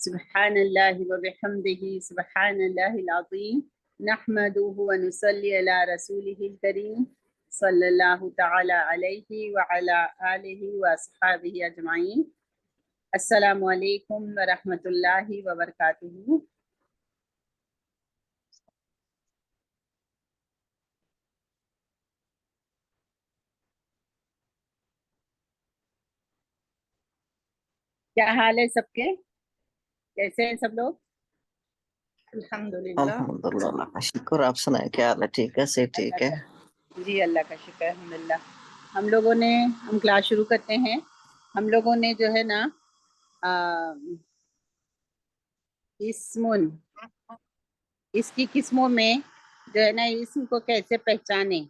سبحان اللہ و بحمدہ سبحان اللہ العظیم نحمدہ و نصلی علی رسولہ الکریم صلی اللہ تعالی علیہ وعلی آلہ و اصحابہ اجمعین۔ السلام علیکم ورحمۃ اللہ وبرکاتہ۔ کیا حال ہے سب کے؟ کیسے ہیں سب لوگ؟ الحمدللہ الحمدللہ، اللہ کا شکر۔ آپ سنائیں کیا حال ہے؟ ٹھیک ہے؟ سے ٹھیک ہے؟ جی اللہ کا شکر ہے، الحمدللہ۔ ہم کلاس شروع کرتے ہیں۔ ہم لوگوں نے جو ہے نا اسمن، اس کی قسموں میں جو ہے نا اسم کو کیسے پہچانے،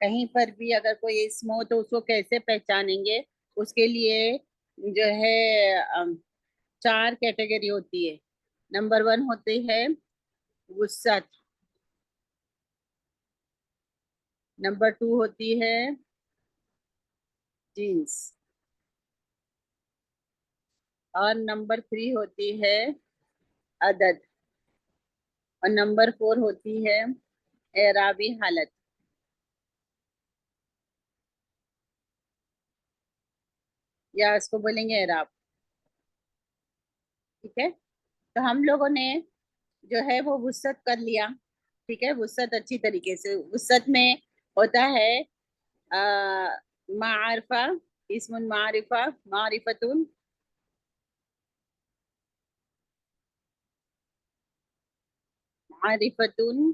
کہیں پر بھی اگر کوئی اسم ہو تو اس کو کیسے پہچانیں گے، اس کے لیے جو ہے 4 کیٹیگری ہوتی ہے۔ نمبر 1 ہوتی ہے وسعت، نمبر 2 ہوتی ہے جنس، اور نمبر 3 ہوتی ہے عدد، اور نمبر 4 ہوتی ہے اعرابی حالت۔ یا اس کو بولیں گے اعراب، ٹھیک ہے؟ تو ہم لوگوں نے جو ہے وہ وسعت کر لیا، ٹھیک ہے؟ وسعت اچھی طریقے سے، وسعت میں ہوتا ہے معرفہ، اسم معرفہ، معرفتن، معرفتن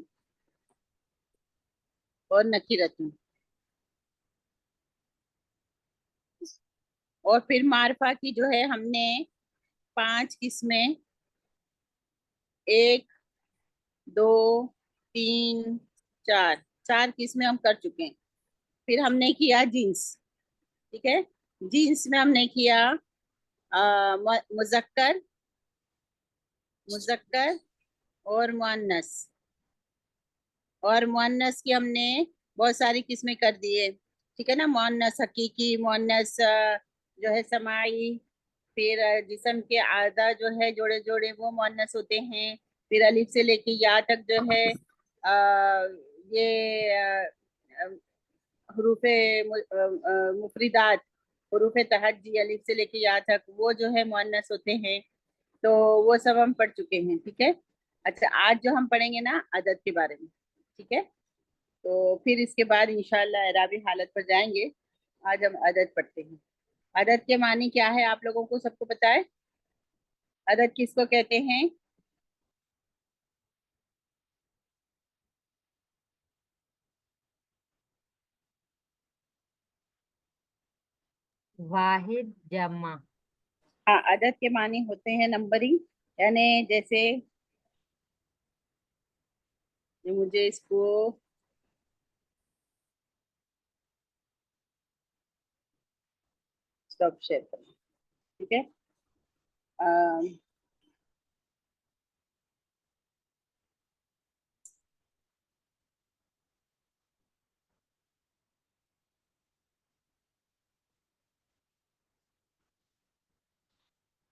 اور نکرتن۔ اور پھر معرفہ کی جو ہے ہم نے 5 قسمیں، 1 2 3 4 قسمیں ہم کر چکے ہیں۔ پھر ہم نے کیا جنس، ٹھیک ہے؟ جنس میں ہم نے کیا مذکر اور مؤنث، اور مؤنث کی ہم نے بہت ساری قسمیں کر دیے، ٹھیک ہے نا؟ مؤنث حقیقی، مؤنث جو ہے سماعی، پھر جسم کے اعضاء جو ہے جوڑے جوڑے وہ مؤنث ہوتے ہیں، پھر الف سے لے کے یا تک جو ہے یہ حروف مفردات، حروف تہجی الف سے لے کے یا تک وہ جو ہے مؤنث ہوتے ہیں۔ تو وہ سب ہم پڑھ چکے ہیں، ٹھیک ہے؟ اچھا، آج جو ہم پڑھیں گے نا عدد کے بارے میں، ٹھیک ہے؟ تو پھر اس کے بعد انشاءاللہ اعرابی حالت پر جائیں گے۔ آج ہم عدد پڑھتے ہیں۔ عدد کے معنی کیا ہے آپ لوگوں کو سب کو پتہ ہے؟ عدد کس کو کہتے ہیں؟ واحد جمع۔ ہاں، عدد کے معنی ہوتے ہیں نمبرنگ، یعنی جیسے مجھے اس کو اسٹاپ شیئر کرنا، ٹھیک ہے؟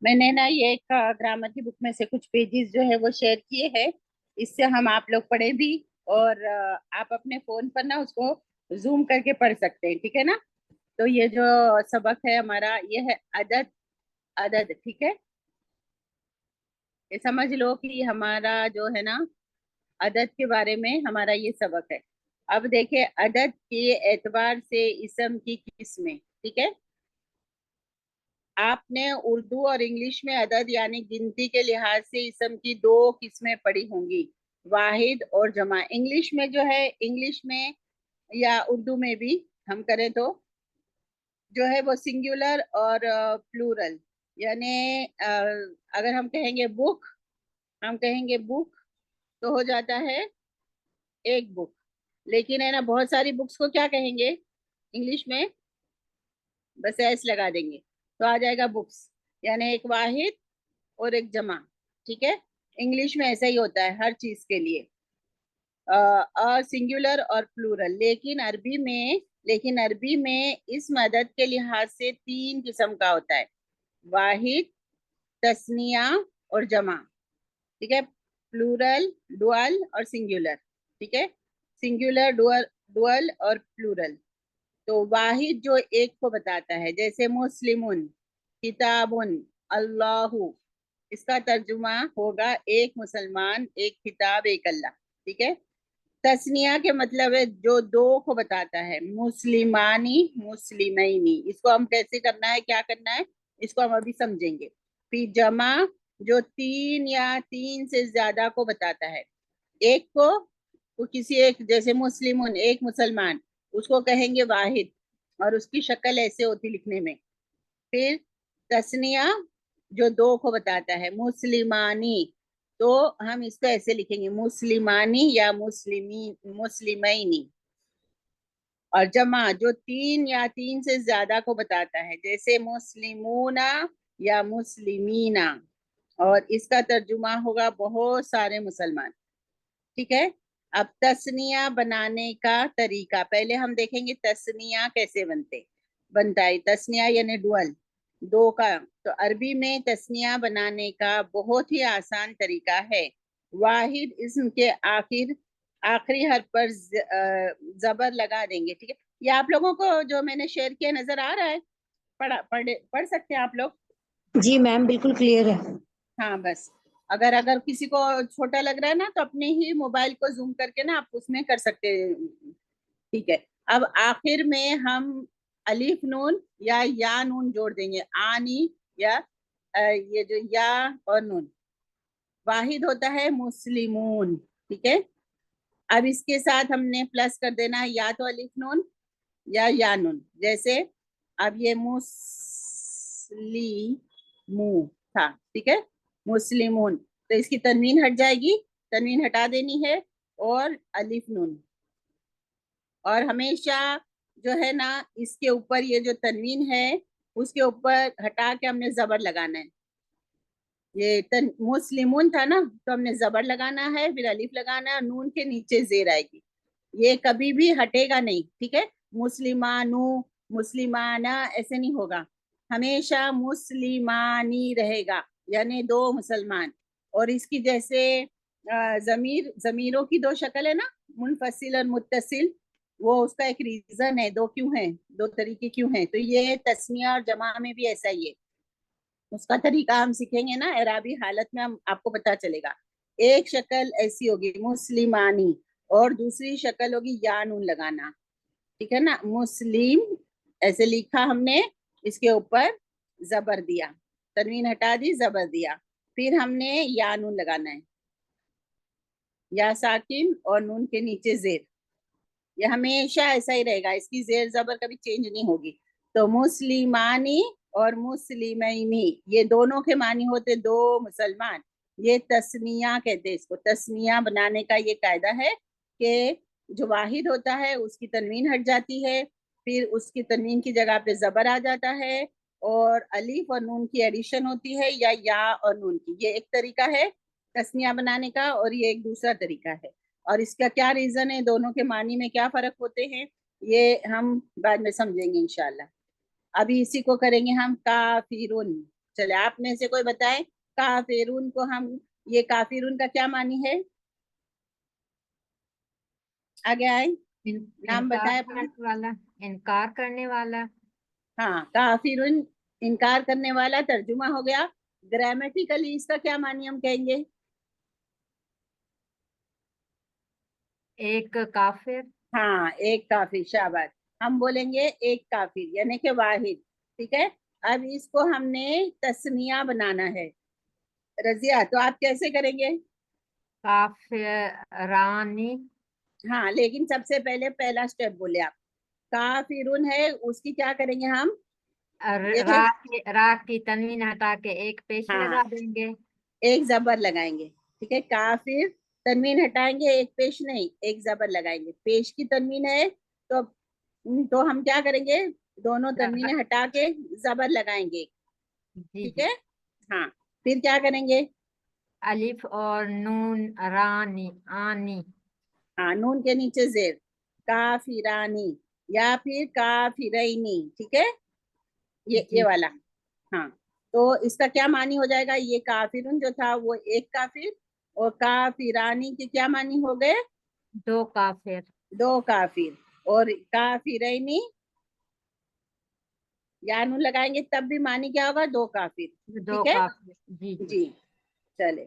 میں نے نا یہ ایک گرامر کی بک میں سے کچھ پیجز جو ہے وہ شیئر کیے ہیں، اس سے ہم آپ لوگ پڑھیں بھی، اور آپ اپنے فون پر نا اس کو زوم کر کے پڑھ سکتے ہیں، ٹھیک ہے نا؟ تو یہ جو سبق ہے ہمارا یہ ہے عدد، ٹھیک ہے؟ یہ سمجھ لو کہ ہمارا جو ہے نا عدد کے بارے میں ہمارا یہ سبق ہے۔ اب دیکھیں عدد کے اعتبار سے اسم کی قسمیں، ٹھیک ہے؟ آپ نے اردو اور انگلش میں عدد یعنی گنتی کے لحاظ سے اسم کی 2 قسمیں پڑھی ہوں گی، واحد اور جمع۔ انگلش میں جو ہے، انگلش میں یا اردو میں بھی ہم کریں تو جو ہے وہ سنگولر اور پلورل، یعنی اگر ہم کہیں گے بک، ہم کہیں گے بک تو ہو جاتا ہے ایک بک، لیکن ہے نا بہت ساری بکس کو کیا کہیں گے انگلش میں؟ بس ایس لگا دیں گے تو آ جائے گا بکس، یعنی ایک واحد اور ایک جمع، ٹھیک ہے؟ انگلش میں ایسا ہی ہوتا ہے ہر چیز کے لیے، اور سنگولر اور پلورل۔ لیکن عربی میں اس عدد کے لحاظ سے 3 قسم کا ہوتا ہے، واحد، تثنیہ اور جمع. ٹھیک ہے, پلورل, ڈوئل اور سنگولر. ٹھیک ہے, سنگولر, ڈوئل اور پلورل. تو واحد جو ایک کو بتاتا ہے, جیسے مسلمون, کتابن, اللہ, اس کا ترجمہ ہوگا ایک مسلمان, ایک کتاب, ایک اللہ. ٹھیک ہے. تسنیہ کے مطلب ہے جو دو کو بتاتا ہے, مسلمانی, مسلمینی. اس کو ہم کیسے کرنا ہے, کیا کرنا ہے, اس کو ہم ابھی سمجھیں گے. پھر جمع جو تین یا تین سے زیادہ کو بتاتا ہے. ایک کو کسی ایک, جیسے مسلمون, ایک مسلمان, اس کو کہیں گے واحد, اور اس کی شکل ایسے ہوتی لکھنے میں. پھر تسنیہ جو دو کو بتاتا ہے, مسلمانی, تو ہم اس کو ایسے لکھیں گے, مسلمانی یا مسلمینی. اور جمع جو تین یا تین سے زیادہ کو بتاتا ہے, جیسے مسلمون یا مسلمینا, اور اس کا ترجمہ ہوگا بہت سارے مسلمان. ٹھیک ہے. اب تسنیہ بنانے کا طریقہ پہلے ہم دیکھیں گے, تسنیہ کیسے بنتا ہے. تسنیہ یعنی ڈوئل, دو کا. تو عربی میں تسنیہ بنانے کا بہت ہی آسان طریقہ ہے. واحد اسم کے آخری حرف پر زبر لگا دیں گے. ٹھیک ہے, یہ آپ لوگوں کو جو میں نے شیئر کیا نظر آ رہا ہے, پڑھ سکتے ہیں آپ لوگ؟ جی میم بالکل کلیئر ہے. ہاں, بس اگر کسی کو چھوٹا لگ رہا ہے نا, تو اپنے ہی موبائل کو زوم کر کے نا آپ اس میں کر سکتے ہیں. ٹھیک ہے. اب آخر میں ہم الف نون یا نون جوڑ دیں گے, آنی, یا یہ جو یا اور نون. واحد ہوتا ہے مسلمون. ٹھیک ہے. اب اس کے ساتھ ہم نے پلس کر دینا ہے, یا تو الف نون یا نون. جیسے اب یہ مسلیمو تھا. ٹھیک ہے, مسلمون, تو اس کی تنوین ہٹ جائے گی, تنوین ہٹا دینی ہے, اور الف نون. اور ہمیشہ جو ہے نا, اس کے اوپر یہ جو تنوین ہے, اس کے اوپر ہٹا کے ہم نے زبر لگانا ہے. یہ مسلمون تھا نا, تو ہم نے زبر لگانا ہے, پھر الف لگانا ہے, اور نون کے نیچے زیر آئے گی. یہ کبھی بھی ہٹے گا نہیں. ٹھیک ہے, مسلمانو, مسلمانہ ایسے نہیں ہوگا, ہمیشہ مسلمانی رہے گا, یعنی دو مسلمان. اور اس کی جیسے ضمیروں کی دو شکل ہے نا, منفصل اور متصل, وہ اس کا ایک ریزن ہے, دو کیوں ہیں, دو طریقے کیوں ہیں. تو یہ تسنیہ اور جمع میں بھی ایسا ہی ہے. اس کا طریقہ ہم سیکھیں گے نا اعرابی حالت میں, ہم آپ کو پتا چلے گا. ایک شکل ایسی ہوگی مسلمانی, اور دوسری شکل ہوگی یا نون لگانا. ٹھیک ہے نا, مسلم ایسے لکھا ہم نے, اس کے اوپر زبر دیا, تنوین ہٹا دی, زبر دیا, پھر ہم نے یا نون لگانا ہے, یا ساکن اور نون کے نیچے زیر. یہ ہمیشہ ایسا ہی رہے گا, اس کی زیر زبر کبھی چینج نہیں ہوگی. تو مسلمانی اور مسلمینی, یہ دونوں کے معنی ہوتے دو مسلمان. یہ تسنیہ کہتے ہیں اس کو. تسنیہ بنانے کا یہ قاعدہ ہے کہ جو واحد ہوتا ہے اس کی تنوین ہٹ جاتی ہے, پھر اس کی تنوین کی جگہ پہ زبر آ جاتا ہے, اور الف اور نون کی ایڈیشن ہوتی ہے, یا اور نون کی. یہ ایک طریقہ ہے تسنیہ بنانے کا, اور یہ ایک دوسرا طریقہ ہے. اور اس کا کیا ریزن ہے, دونوں کے معنی میں کیا فرق ہوتے ہیں, یہ ہم بعد میں سمجھیں گے انشاءاللہ. ابھی اسی کو کریں گے ہم کافرون. چلے آپ میں سے کوئی بتائے کافرون کو ہم, یہ کافرون کا کیا معنی ہے, آگے آئے, نام بتائے اپنا. انکار کرنے والا. ہاں, کافرون انکار کرنے والا ترجمہ ہو گیا. گرامیٹیکلی اس کا کیا معنی ہم کہیں گے, ایک کافر. ہاں, ایک کافر, شاباش. ہم بولیں گے ایک کافر یعنی کہ واحد. ٹھیک ہے. اب اس کو ہم نے تسنیہ بنانا ہے. رضیہ, تو آپ کیسے کریں گے, کافرانی. ہاں, لیکن سب سے پہلے پہلا سٹیپ بولے آپ. کافرون ہے, اس کی کیا کریں گے ہم, را کی تنوین ہٹا کے ایک پیش ہاں, لگا دیں گے, ایک زبر لگائیں گے. ٹھیک ہے, کافر تنوین ہٹائیں گے, ایک پیش نہیں, ایک زبر لگائیں گے. پیش کی تنوین ہے تو ہم کیا کریں گے, دونوں تنوینیں ہٹا کے زبر لگائیں گے. ٹھیک ہے. ہاں, پھر کیا کریں گے, الف اور نون, رانی, آنی. ہاں, نون کے نیچے زیر, کافرانی, یا پھر کافرینی. ٹھیک ہے, یہ والا. ہاں, تو اس کا کیا معنی ہو جائے گا؟ یہ کافرون جو تھا وہ ایک کافر، اور کافرانی کے کیا معنی ہو گئے؟ دو کافر، دو کافر، اور کافرینی یا نون لگائیں گے تب بھی معنی کیا ہوگا؟ دو کافر. دو ٹھیک ہے کافر. جی جی. جی. چلے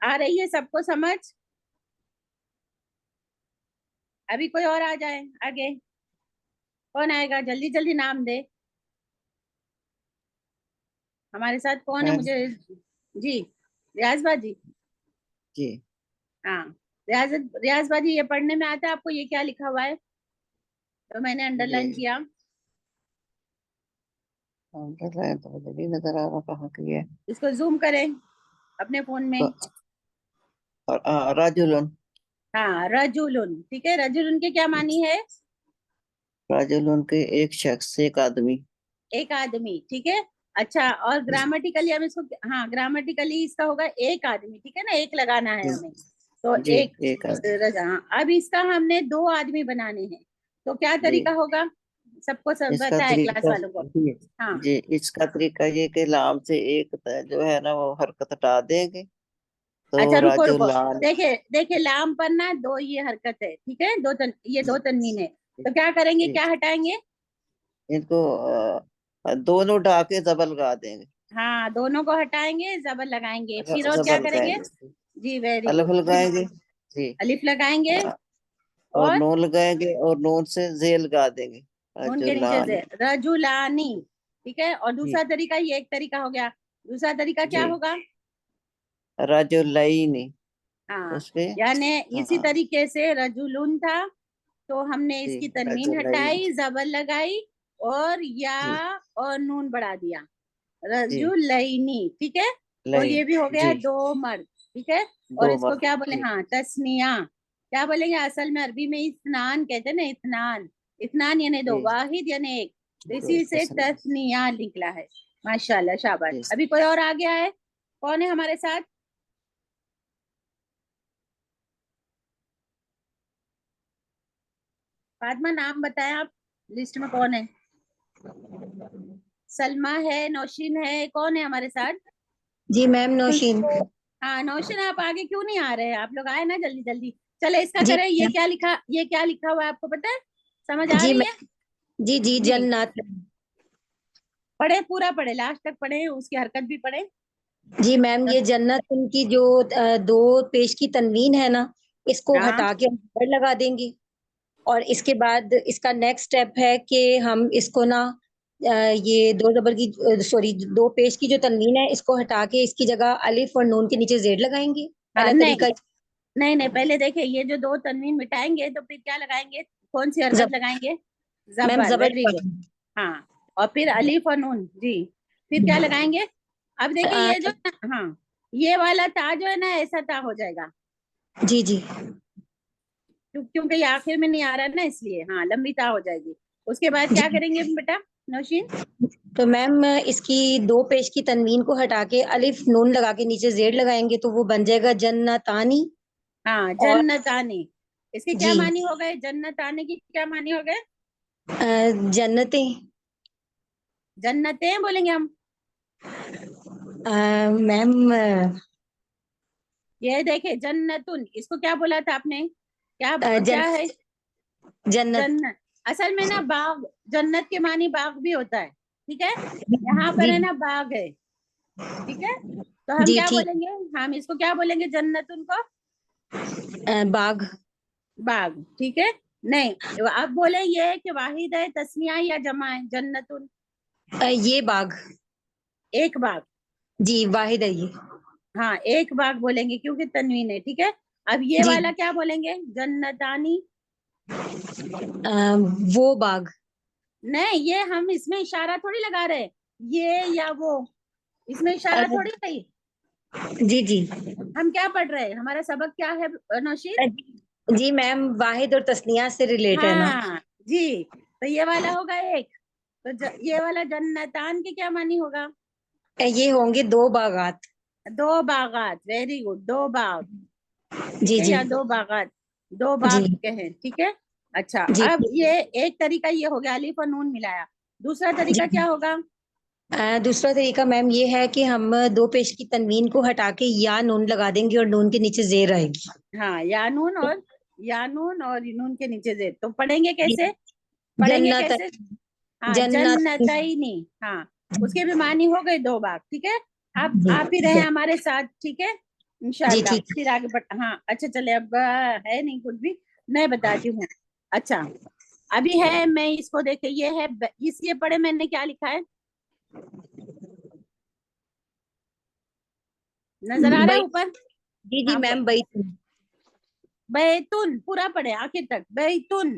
آ رہی ہے سب کو سمجھ؟ ابھی کوئی اور آ جائے آگے. کون آئے گا؟ جلدی جلدی نام دے. ہمارے ساتھ کون ہے؟ میں مجھے جی ریاض باجی. جی ہاں ریاض باجی، یہ پڑھنے میں آتا ہے آپ کو؟ یہ کیا لکھا ہوا ہے تو میں نے انڈر لائن کیا؟ تو مجھے نہیں نظر آ رہا کہاں کی ہے. اس کو زوم کریں اپنے فون میں. راجولن. ہاں رجولن. ٹھیک ہے، رجولن کے کیا معنی ہے؟ راجولن کے ایک شخص، ایک آدمی. ایک آدمی. ٹھیک ہے. اچھا، اور گرامٹیکلی ہم اس کو، ہاں گرامٹیکلی اس کا ہوگا ایک آدمی. ٹھیک ہے نا، ایک لگانا ہے ہمیں. تو جی ایک آدمی. اب اس کا ہم نے دو آدمی بنانے ہیں، تو کیا طریقہ ہوگا؟ سب کو اس کا بتائے کلاس طریقہ والوں کو. ہاں جی اس کا طریقہ یہ کہ لام سے ایک جو ہے نا وہ حرکت ہٹا دیں گے تو اچھا رکو راجولان. دیکھے لام پر نا دو یہ حرکت ہے. ٹھیک ہے، یہ دو تنوین ہے. تو کیا کریں گے؟ جی کیا ہٹائیں گے؟ ان کو دونوں ڈا کے زبر لگا دیں گے. ہاں دونوں کو ہٹائیں گے، زبر لگائیں گے. پھر اور کیا زبر کریں لگائیں گے؟ گے، جی ویری الف گڈ. لگائیں گے. جی الف لگائیں گے اور اور نون لگائیں گے، اور نون سے زے لگا دیں گے. نون کے نیچے سے رجولانی. ٹھیک ہے. اور جی دوسرا طریقہ، یہ ایک طریقہ ہو گیا. دوسرا طریقہ کیا جی ہوگا؟ رجلین. ہاں اس پہ یعنی اسی ہاں طریقے سے رجولن تھا تو ہم نے اس جی کی تنوین رجلین. ہٹائی، زبر لگائی اور یا جی اور نون بڑھا دیا، جی رجولینی. ٹھیک ہے. تو لین. یہ بھی ہو گیا جی دو مرد. ٹھیک ہے. اور دو اس کو مرد. کیا بولے؟ جی ہاں تسنیہ. کیا بولیں گے؟ اصل میں عربی میں اثنان کہتے ہیں نا، اثنان. اثنان یعنی دو، جی واحد یعنی ایک. تو دو اسی سے تسنیہ. تسنیہ نکلا ہے. ماشاء اللہ، شاباش. جی ابھی کوئی اور آ گیا ہے؟ کون ہے ہمارے ساتھ؟ فاطمہ نام بتائیں آپ، لسٹ میں کون ہے؟ سلمہ ہے، نوشین ہے، کون ہے ہمارے ساتھ؟ جی میم نوشین. ہاں نوشین، آپ آگے کیوں نہیں آ رہے؟ آپ لوگ آئے نا جلدی جلدی. چلے اس کا جی کریں. یہ کیا لکھا ہوا ہے آپ کو پتا ہے؟ سمجھ آ جی رہی ہے؟ میم. جی جی جی جنات. پڑھے، پورا پڑھے، لاسٹ تک پڑھے، اس کی حرکت بھی پڑھے. جی میم یہ جنت ان کی جو دو پیش کی تنوین ہے نا، اس کو ہاں ہٹا کے ہم زبر لگا دیں گے. اور اس کے بعد اس کا نیکسٹ اسٹیپ ہے کہ ہم اس کو نا یہ دو زبر کی سوری دو پیش کی جو تنوین ہے اس کو ہٹا کے اس کی جگہ الف اور نون کے نیچے زیر لگائیں گے. پہلا نہیں طریقہ نہیں، پہلے دیکھیں یہ جو دو تنوین مٹائیں گے تو پھر کیا لگائیں گے؟ کون سی حرکت زبر. لگائیں گے؟ میم زبر. زبر ویری گڈ. ہاں اور پھر الف اور نون. جی پھر کیا لگائیں گے؟ اب دیکھیں یہ جو، ہاں یہ والا تا جو ہے نا ایسا تا ہو جائے گا جی جی کیونکہ یہ آخر میں نہیں آ رہا ہے نا، اس لیے ہاں لمبی تا ہو جائے گی. اس کے بعد کیا جی. کریں گے بیٹا نوشین؟ تو میم اس کی دو پیش کی تنوین کو ہٹا کے الف نون لگا کے نیچے زیر لگائیں گے تو وہ بن جائے گا جنتانی. ہاں اور جنتانی. اس کے کیا جی معنی ہو گئے؟ جنتانی کی کیا معنی ہو گئے؟ جنتیں. جنتیں بولیں گے ہم. میم یہ دیکھیں جنتن، اس کو کیا بولا تھا آپ نے؟ کیا جن ہے؟ جنت. جنت. اصل میں نا باغ، جنت کے معنی باغ بھی ہوتا ہے. ٹھیک ہے. یہاں پر جی ہے نا باغ ہے. ٹھیک ہے. تو ہم جی کیا ٹھیک. بولیں گے؟ ہم اس کو کیا بولیں گے جنتن کو؟ باغ. باغ. ٹھیک ہے. نہیں اب بولے یہ کہ واحد ہے، تسنیہ یا جمع ہے؟ جنتن یہ باغ. ایک باغ. جی واحد ہے یہ. ہاں ایک باغ بولیں گے کیونکہ تنوین ہے. ٹھیک ہے. اب یہ جی والا کیا بولیں گے؟ جنتانی. وہ باغ. نہیں یہ ہم اس میں اشارہ تھوڑی لگا رہے، یہ یا وہ، اس میں اشارہ تھوڑی نہیں. جی جی ہم کیا پڑھ رہے ہیں؟ ہمارا سبق کیا ہے نوشین؟ جی میم واحد اور تسنیہ سے ریلیٹ ہے نا. ہاں جی. تو یہ والا ہوگا ایک. تو یہ والا جنتان کے کیا معنی ہوگا؟ یہ ہوں گے دو باغات. دو باغات. Very good. دو باغ. ٹھیک جی ہے، جی یا دو باغات، دو باغ جی کہیں. ٹھیک ہے. اچھا جی اب یہ ایک طریقہ یہ ہو گیا الف اور نون ملایا. دوسرا طریقہ جی کیا ہوگا؟ دوسرا طریقہ میم یہ ہے کہ ہم دو پیش کی تنوین کو ہٹا کے یا نون لگا دیں گے اور نون کے نیچے زیر آئے گی. ہاں یا نون اور نون کے نیچے زیر. تو پڑھیں گے کیسے؟ پڑھیں گے جنت کیسے؟ ہاں جنت جنتینی. ہاں اس کے بھی معنی ہو گئے 2 بار. ٹھیک ہے آپ ہی رہے ہمارے ساتھ. ٹھیک ہے انشاءاللہ. ٹھیک. پھر آگے بڑھ. ہاں اچھا چلے اب ہے نہیں کچھ بھی میں بتاتی ہوں. اچھا ابھی ہے میں اس کو دیکھے یہ ہے اس یہ پڑھے میں نے کیا لکھا ہے نظر آ رہا ہے اوپر؟ جی ہاں میم بیت. بیتن پورا پڑھے آخر تک. بیتن.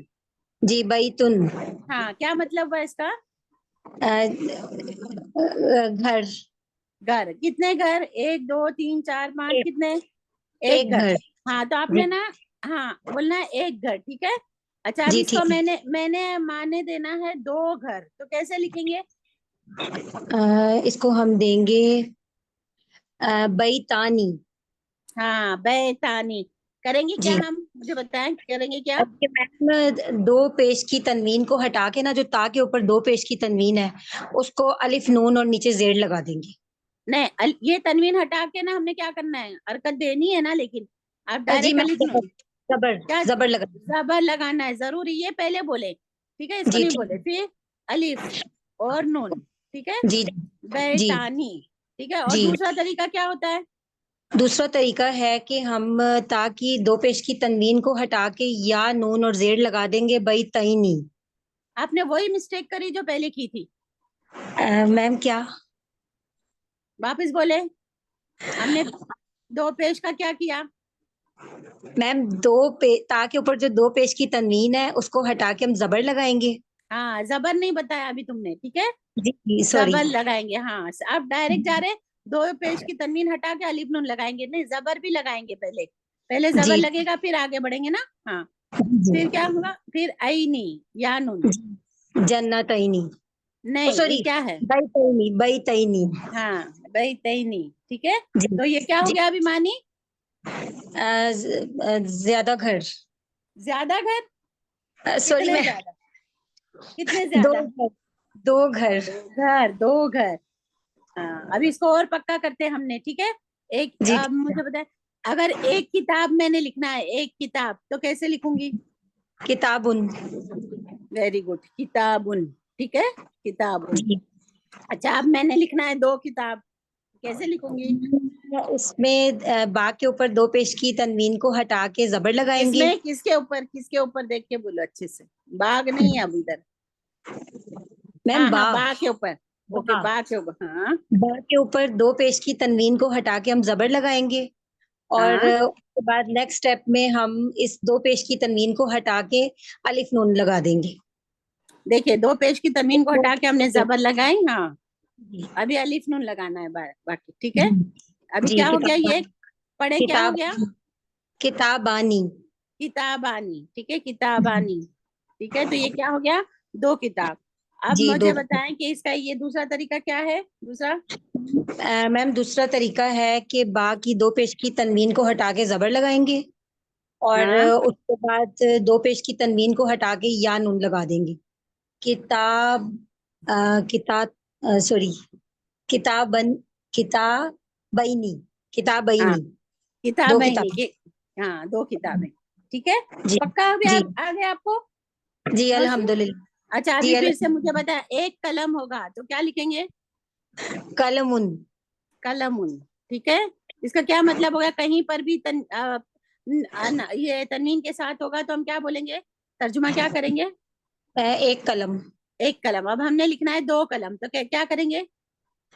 جی بیتن. ہاں کیا مطلب ہے اس کا؟ گھر. گھر. کتنے گھر؟ 1 2 3 4 5 کتنے؟ ایک گھر. ہاں تو آپ نے نا ہاں بولنا ہے ایک گھر. ٹھیک ہے. اچھا اب جی اس کو ٹھیک ہے. میں نے معنی دینا ہے 2 گھر. تو کیسے لکھیں گے؟ اس کو ہم دیں گے بیتانی. ہاں بیتانی. کریں گے کیا جی. ہم مجھے بتائیں کریں گے کیا؟ اب یہ میم 2 پیش کی تنوین کو ہٹا کے نا جو تا کے اوپر 2 پیش کی تنوین ہے اس کو الف نون اور نیچے زیر لگا دیں گے. نہیں یہ تنوین ہٹا کے نا ہم نے کیا کرنا ہے حرکت دینی ہے نا. لیکن آپ جی ڈائریکٹ میم الف نون کیا زبر لگا. زبر لگانا ہے ضروری. یہ پہلے بولے. ٹھیک ہے اس کو جی نہیں ٹھیک. بولے. پھر الف اور نون. ٹھیک ہے جی جی بیتانی. ٹھیک ہے. اور جی. دوسرا طریقہ کیا ہوتا ہے؟ دوسرا طریقہ ہے کہ ہم تا کی 2 پیش کی تنوین کو ہٹا کے یا نون اور زیر لگا دیں گے بیتینی. آپ نے وہی مسٹیک کری جو پہلے کی تھی. میم کیا؟ واپس بولے. ہم نے 2 پیش کا کیا کیا؟ میم تا کے اوپر جو 2 پیش کی تنوین ہے اس کو ہٹا کے ہم زبر لگائیں گے. ہاں زبر نہیں بتایا ابھی تم نے. ٹھیک ہے جی سوری. زبر لگائیں گے. ہاں آپ ڈائریکٹ جا رہے 2 پیش کی تنوین ہٹا کے الف نون لگائیں گے. نہیں زبر بھی لگائیں گے. پہلے زبر جی لگے گا پھر آگے بڑھیں گے نا. ہاں جی پھر کیا ہوگا؟ پھر عینی یا نون. جنتینی. نہیں سوری یہ کیا ہے؟ بیتینی. ہاں بیتینی. ٹھیک ہے جی تو یہ کیا ہو جی. گیا ابھی معنی؟ زیادہ گھر. زیادہ گھر. سوری کتنے میں زیادہ؟ کتنے 2 زیادہ؟ گھر. 2 گھر. 2 گھر. ہاں ابھی اس کو اور پکا کرتے ہم نے. ٹھیک ہے ایک جی مجھے بتائیں اگر ایک کتاب میں نے لکھنا ہے ایک کتاب تو کیسے لکھوں گی؟ کتابن. ویری گڈ کتابن. ٹھیک ہے کتابن. جی. اچھا اب میں نے لکھنا ہے 2 کتاب کیسے لکھوں گی؟ اس میں با کے اوپر 2 پیش کی تنوین کو ہٹا کے زبر لگائیں اس گے. میں کس کے اوپر دیکھ کے بولو اچھے سے. باغ نہیں ہے اب ادھر. میم ہاں با. ہاں با کے اوپر. اوکے با کے اوپر. ہاں با کے اوپر 2 پیش کی تنوین کو ہٹا کے ہم زبر لگائیں گے اور ہاں اس کے بعد نیکسٹ اسٹیپ میں ہم اس 2 پیش کی تنوین کو ہٹا کے الف نون لگا دیں گے. دیکھیے 2 پیش کی تنوین کو ہٹا کے ہم نے زبر لگائی. ہاں ابھی الف نون لگانا ہے باقی. ٹھیک ہے ابھی جی کیا ہو گیا یہ پڑھے کیا ہو گیا؟ کتابانی. کتابانی. ٹھیک ہے کتابانی. ٹھیک ہے تو یہ کیا ہو گیا 2 کتاب. اب جی مجھے بتائیں کہ اس کا یہ دوسرا طریقہ کیا ہے؟ دوسرا میم دوسرا طریقہ ہے کہ با کی 2 پیش کی تنوین کو ہٹا کے زبر لگائیں گے اور ہاں اس کے بعد 2 پیش کی تنوین کو ہٹا کے یا نون لگا دیں گے. سوری کتابن. کتابینی. ہاں کتابینی. 2 کتابیں. کتاب. ہاں 2 کتابیں. ٹھیک ہے جی پکا ہو گیا جی آگے آپ کو؟ جی روشنی الحمدللہ. اچھا جی ابھی پھر سے مجھے بتائیں ایک قلم ہوگا تو کیا لکھیں گے؟ قلمن. قلمن. ٹھیک ہے اس کا کیا مطلب ہوگا؟ کہیں پر بھی یہ تنوین کے ساتھ ہوگا تو ہم کیا بولیں گے؟ ترجمہ کیا کریں گے؟ ایک قلم. ایک قلم. اب ہم نے لکھنا ہے 2 قلم تو کیا کریں گے؟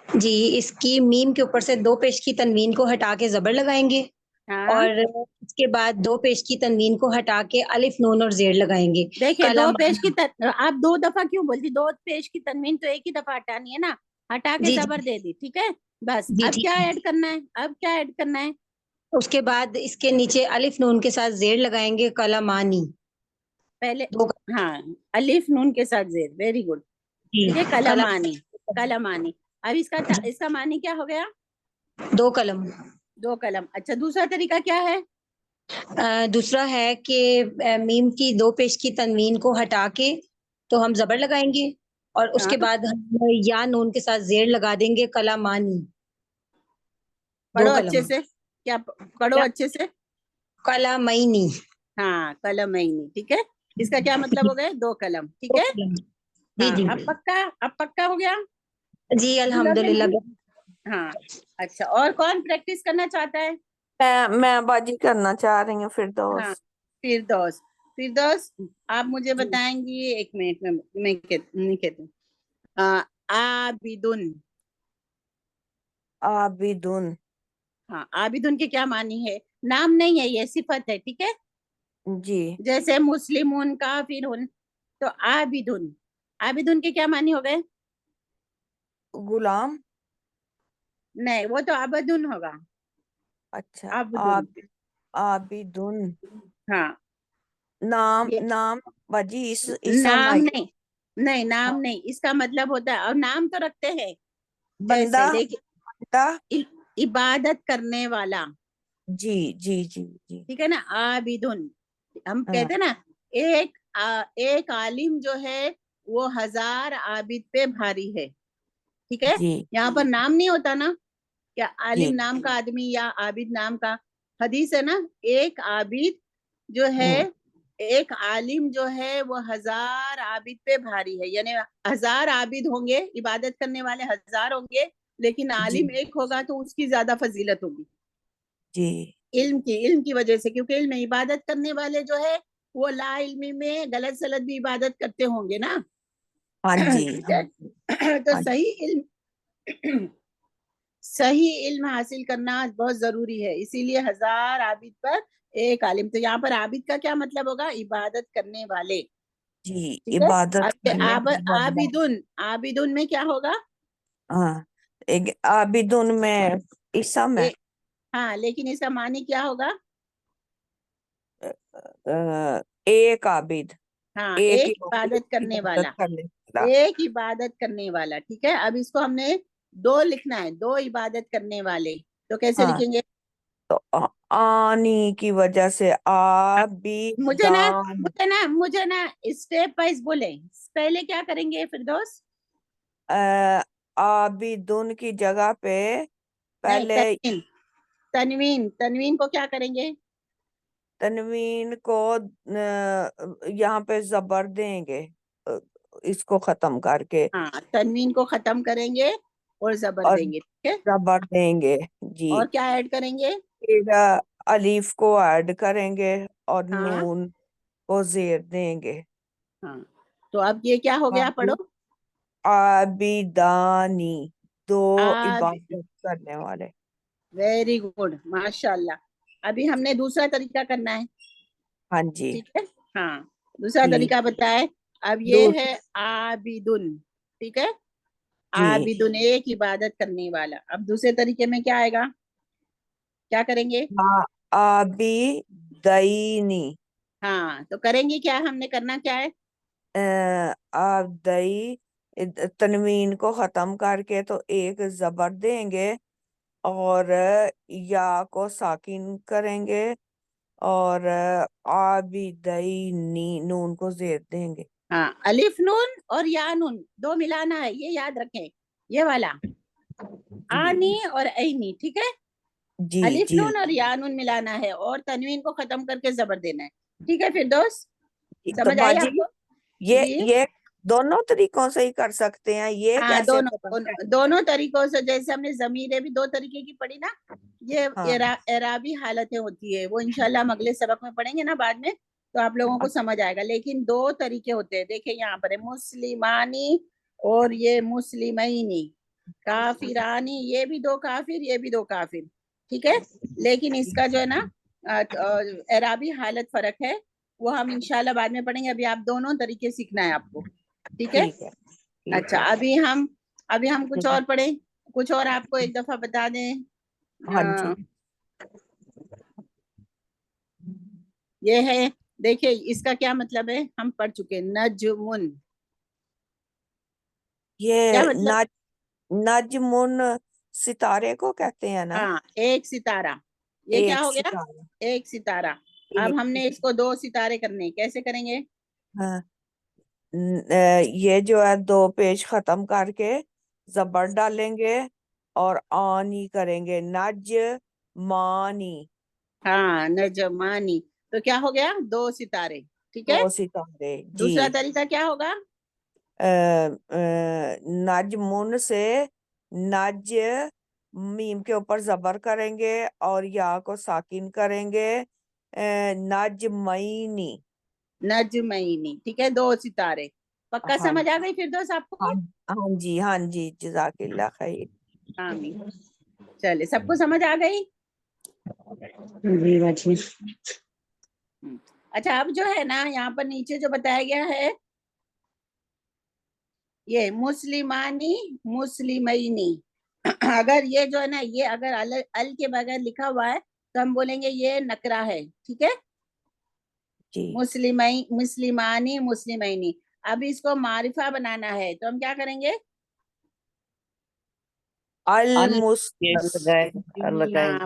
جی اس کی میم کے اوپر سے 2 پیش کی تنوین کو ہٹا کے زبر لگائیں گے ہاں اور اس کے بعد 2 پیش کی تنوین کو ہٹا کے الف نون اور زیر لگائیں گے. دیکھیے 2 قلم. پیش کی آپ 2 دفعہ کیوں بولتی؟ 2 پیش کی تنوین تو ایک ہی دفعہ ہٹانی ہے نا. ہٹا کے جی زبر دے دی. ٹھیک ہے بس جی اب ٹھیک کیا ہے. ایڈ کرنا ہے؟ اب کیا ایڈ کرنا ہے؟ اس کے بعد اس کے نیچے الف نون کے ساتھ زیر لگائیں گے قلمانی. پہلے 2 ہاں الف نون کے ساتھ زیر. Very good. ٹھیک ہے قلمانی. قلمانی. اب اس کا معنی کیا ہو گیا؟ 2 قلم. 2 قلم. اچھا دوسرا طریقہ کیا ہے؟ دوسرا ہے کہ میم کی 2 پیش کی تنوین کو ہٹا کے تو ہم زبر لگائیں گے اور اس کے ہاں بعد ہم یا نون کے ساتھ زیر لگا دیں گے کلامانی. پڑھو دو اچھے کلمہ. سے. کیا پڑھو اچھے سے. کلامینی. ہاں قلمینی. ٹھیک ہے. اس کا کیا مطلب ہو گئے؟ 2 قلم. ٹھیک دو ہے. قلم. جی ہاں جی اب پکا ہو گیا. جی بولو کہ الحمدللہ. نہیں؟ ہاں اچھا. اور کون پریکٹس کرنا چاہتا ہے؟ میں باجی کرنا چاہ رہی ہوں ہاں فردوس. فردوس. فردوس آپ مجھے جی بتائیں گی. ایک منٹ میں نہیں کہتی ہوں. عابدن. عابدن. ہاں عابدن کے کیا معنی ہے؟ نام نہیں ہے، یہ صفت ہے. ٹھیک ہے. جی جیسے مسلمون کافرون، تو عابدن. عابدن کے کیا معنی ہو گئے؟ غلام. نہیں، وہ تو عبدن ہوگا. اچھا عبدن. عابدن. ہاں یہ نام باجی اسم نام ہے. نہیں. نہیں نام نہیں، اس کا مطلب ہوتا ہے، اور نام تو رکھتے ہیں. بندہ. جیسے دیکھیے بندہ. عبادت کرنے والا. جی جی جی جی ٹھیک ہے نا. عابدن. ہم ہاں کہتے ہیں نا ایک عالم جو ہے وہ 1000 عابد پہ بھاری ہے. ٹھیک ہے. جی یہاں پر نام نہیں ہوتا نا، کیا جی عالم نام کا آدمی یا عابد نام کا. حدیث ہے نا، ایک عابد جو ہے، ہوں، ایک عالم جو ہے وہ 1000 عابد پہ بھاری ہے. یعنی 1000 عابد ہوں گے، عبادت کرنے والے 1000 ہوں گے، لیکن جی عالم ایک ہوگا تو اس کی زیادہ فضیلت ہوگی. جی علم کی وجہ سے، کیونکہ علم میں عبادت کرنے والے جو ہے وہ لا علمی میں غلط سلط بھی عبادت کرتے ہوں گے نا. ہاں جی ٹھیک ہے. تو ہاں صحیح علم حاصل کرنا بہت ضروری ہے. اسی لیے 1000 عابد پر ایک عالم. تو یہاں پر عابد کا کیا مطلب ہوگا؟ عبادت کرنے والے. جی ٹھیک ہے. عبادت کرنے اب والا. عابدن میں کیا ہوگا؟ ہاں ایک عابدن میں اسم ہے. ہاں لیکن اس کا معنی کیا ہوگا؟ ایک عابد. ہاں ایک ایک عبادت کرنے والا. عبادت کرنے والا. ایک عبادت کرنے والا. ٹھیک ہے. اب اس کو ہم نے 2 لکھنا ہے، 2 عبادت کرنے والے. تو کیسے ہاں لکھیں گے؟ تو آنی کی وجہ سے عابدان. مجھے نا اسٹیپ وائز بولے. پہلے کیا کریں گے فردوس؟ عابدن کی جگہ پہ نہیں، پہلے تنوین کو کیا کریں گے؟ تنوین کو یہاں پہ زبر دیں گے، اس کو ختم کر کے، ہاں تنوین کو ختم کریں گے اور زبر اور دیں گے. ٹھیک ہے. زبر دیں گے. جی اور کیا ایڈ کریں گے؟ پھر الف کو ایڈ کریں گے اور ہاں نون کو زیر دیں گے. ہاں. تو اب یہ کیا ہو گیا؟ پڑھو. عابدانی، 2 آب عبادت کرنے والے. ویری گڈ، ماشاء اللہ. ابھی ہم نے دوسرا طریقہ کرنا ہے. ہاں جی ٹھیک ہے. ہاں دوسرا جی طریقہ بتائے. اب یہ دوسرا. ہے عابدن. ٹھیک ہے. جی عابدن ایک عبادت کرنے والا. اب دوسرے طریقے میں کیا آئے گا؟ کیا کریں گے؟ عابدینی. ہاں تو کریں گے کیا؟ ہم نے کرنا کیا ہے؟ عابدئی تنوین کو ختم کر کے تو ایک زبر دیں گے اور یا کو ساکن کریں گے اور عابدینی نون کو زیر دیں گے. ہاں الف نون اور یا نون 2 ملانا ہے، یہ یاد رکھیں. یہ والا جی آنی اور اینی. ٹھیک ہے. جی الف جی نون اور یا نون ملانا ہے اور تنوین کو ختم کر کے زبر دینا ہے. ٹھیک ہے فردوس؟ تو سمجھ آئی باجی آپ کو؟ جی یہ دونوں طریقوں سے ہی کر سکتے ہیں. یہ ہاں کیسے پتا دونوں طریقوں سے. جیسے ہم نے ضمیریں بھی 2 طریقے کی پڑھی نا، ہاں یہ اعرابی حالتیں ہوتی ہے. وہ انشاءاللہ ہم اگلے سبق میں پڑھیں گے نا بعد میں، تو آپ لوگوں کو سمجھ آئے گا. لیکن 2 طریقے ہوتے ہیں. دیکھیں یہاں پر ہے مسلمانی اور یہ مسلمینی. کافرانی، یہ بھی 2 کافر، یہ بھی 2 کافر. ٹھیک ہے. لیکن اس کا جو ہے نا اعرابی حالت فرق ہے، وہ ہم انشاءاللہ بعد میں پڑھیں گے. ابھی آپ دونوں طریقے سیکھنا ہے آپ کو. ٹھیک ہے. ٹھیک ہے ٹھیک اچھا ہے. ابھی ہم کچھ اور پڑھیں. کچھ اور آپ کو ایک دفعہ بتا دیں. ہاں جی یہ ہے، دیکھیں اس کا کیا مطلب ہے، ہم پڑھ چکے. نجمن کیا یہ مطلب؟ نجمن ستارے کو کہتے ہیں نا. ہاں ایک ستارہ. یہ کیا ایک ہو گیا؟ ستارہ. ایک ستارہ. اب ایک ہم نے اس کو 2 ستارے کرنے. کیسے کریں گے؟ ہاں یہ جو ہے 2 پیش ختم کر کے زبر ڈالیں گے اور آنی کریں گے، نج مانی، ہاں نجمانی، تو کیا ہو گیا 2 ستارے، ٹھیک ہے۔ 2 ستارے جی۔ دوسرا طریقہ کیا ہوگا؟ نجمن سے نج میم کے اوپر زبر کریں گے اور یا کو ساکن کریں گے، نجمینی، نجمینی، ٹھیک ہے، 2 ستارے، پکا ہاں سمجھ آ گئی فردوس آپ کو؟ ہاں جی جزاک اللہ خیر۔ آمین۔ چلے سب کو سمجھ آ گئی؟ جی باجی۔ اچھا اب جو ہے نا یہاں پر نیچے جو بتایا گیا ہے یہ مسلمانی مسلمینی، اگر یہ جو ہے نا یہ اگر ال کے بغیر لکھا ہوا ہے تو ہم بولیں گے یہ نکرہ ہے، ٹھیک ہے، جی مسلمانی مسلمینی۔ اب اس کو معرفہ بنانا ہے تو ہم کیا کریں گے؟ ہاں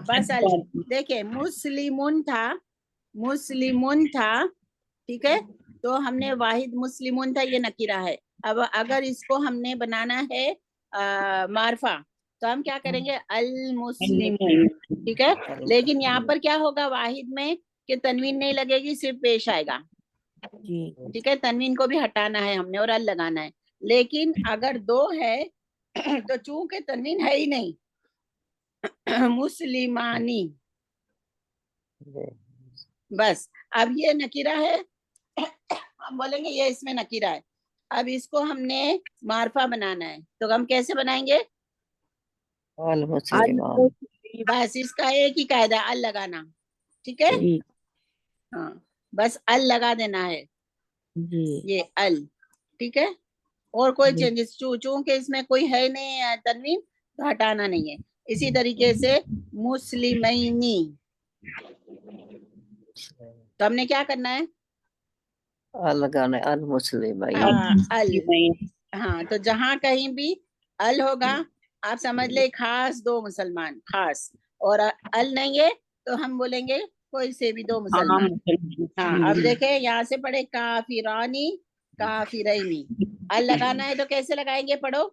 بس دیکھیں مسلمون تھا، ٹھیک ہے، تو ہم نے واحد مسلمون تھا، یہ نکرہ ہے۔ اب اگر اس کو ہم نے بنانا ہے معرفہ تو ہم کیا کریں گے؟ المسلمون، ٹھیک ہے، لیکن یہاں پر کیا ہوگا واحد میں کہ تنوین نہیں لگے گی، صرف پیش آئے گا، جی ٹھیک ہے، تنوین کو بھی ہٹانا ہے ہم نے اور ال لگانا ہے۔ لیکن اگر 2 ہے تو چونکہ تنوین ہے ہی نہیں، مسلمانی، بس اب یہ نکرہ ہے، ہم بولیں گے یہ اس میں نکرہ ہے۔ اب اس کو ہم نے معرفہ بنانا ہے تو ہم کیسے بنائیں گے؟ بس اس کا ایک ہی قاعدہ ال لگانا، ٹھیک ہے، ہاں بس ال لگا دینا ہے، یہ ال، ٹھیک ہے، اور کوئی چینجز چونکہ اس میں کوئی ہے نہیں تنوین تو ہٹانا نہیں ہے۔ اسی طریقے سے مسلمینی، تو ہم نے کیا کرنا ہے؟ لگانا المسلمین، ال، ہاں تو جہاں کہیں بھی ال ہوگا آپ سمجھ لے خاص 2 مسلمان خاص، اور ال نہیں ہے تو ہم بولیں گے کوئی سے بھی 2 مسلمان۔ ہاں اب دیکھیں یہاں سے پڑھے کافرانی کافرینی، ال لگانا ہے تو کیسے لگائیں گے؟ پڑھو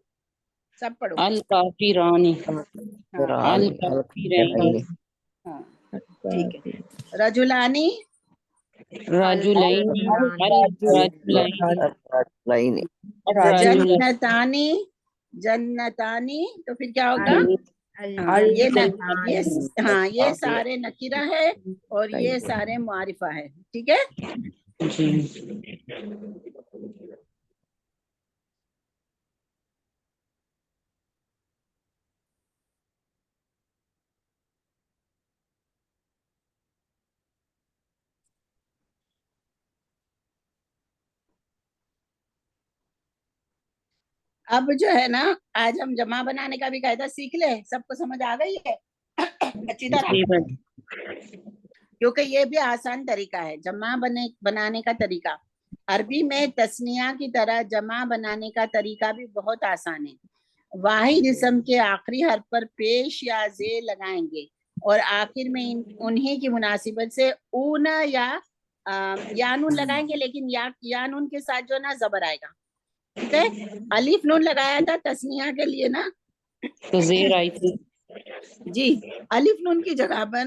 سب پڑھو۔ الکافرانی، ہاں الکافرین، ہاں ٹھیک ہے۔ رجلانی رجلین، رجلین، رجلین، جنتانی جنتانی، تو پھر کیا ہوگا؟ ہاں یہ سارے نکرہ ہے اور یہ سارے معرفہ ہے، ٹھیک ہے۔ جی اب جو ہے نا آج ہم جمع بنانے کا بھی قاعدہ سیکھ لیں، سب کو سمجھ آ گئی ہے اچھی طرح؟ کیونکہ یہ بھی آسان طریقہ ہے جمع بنانے کا طریقہ، عربی میں تثنیہ کی طرح جمع بنانے کا طریقہ بھی بہت آسان ہے۔ واحد اسم کے آخری حرف پر پیش یا زیر لگائیں گے اور آخر میں انہی کی مناسبت سے اونا یا نون لگائیں گے، لیکن یا نون کے ساتھ جو نا زبر آئے گا، ٹھیک ہے۔ الف نون لگایا تھا تثنیہ کے لیے نا، تو زیر آئی تھی، جی الف نون کی جگہ پر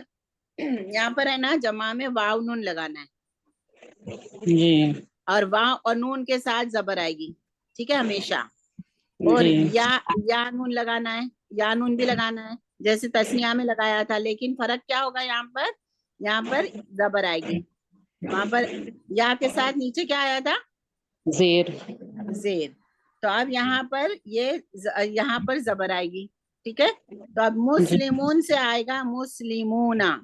یہاں پر ہے نا جمع میں واو نون لگانا ہے، جی اور واو اور نون کے ساتھ زبر آئے گی، ٹھیک ہے، ہمیشہ، اور جی یا نون لگانا ہے، یا نون بھی لگانا ہے جیسے تثنیہ میں لگایا تھا، لیکن فرق کیا ہوگا؟ یہاں پر زبر آئے گی، وہاں پر یا کے ساتھ نیچے کیا آیا تھا؟ زیر، زیر، تو اب یہاں پر زبر آئے گی، ٹھیک ہے، تو اب مسلمون سے آئے گا مسلمونا،